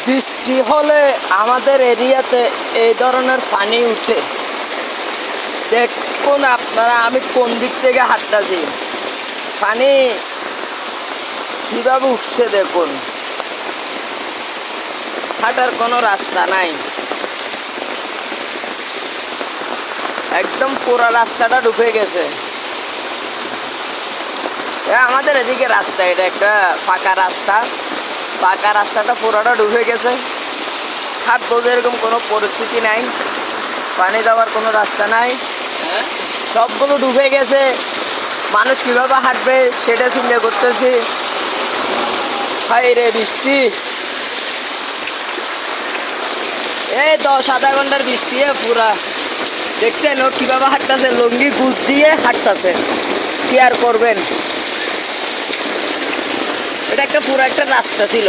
বৃষ্টি হলে আমাদের এরিয়াতে এই ধরনের পানি উঠে। দেখুন আপনারা, আমি কোন দিক থেকে হাঁটতেছি, পানি কিভাবে উঠছে দেখুন। হাঁটার কোনো রাস্তা নাই, একদম পুরো রাস্তাটা ডুবে গেছে। আমাদের এদিকে রাস্তা, এটা একটা ফাঁকা রাস্তা, পাকা রাস্তাটা পুরোটা ডুবে গেছে। হাঁটবো এরকম কোনো পরিস্থিতি নাই, পানি যাওয়ার কোনো রাস্তা নাই, সবগুলো ডুবে গেছে। মানুষ কিভাবে হাঁটবে সেটা চিন্তা করতেছি। হাই রে বৃষ্টি, এই 10 ঘন্টার বৃষ্টি পুরা। দেখছেন ও কিভাবে হাঁটতেছে, লুঙ্গি গুজ দিয়ে হাঁটতেছে। কি আর করবেন, এটা একটা পুরো একটা রাস্তা ছিল।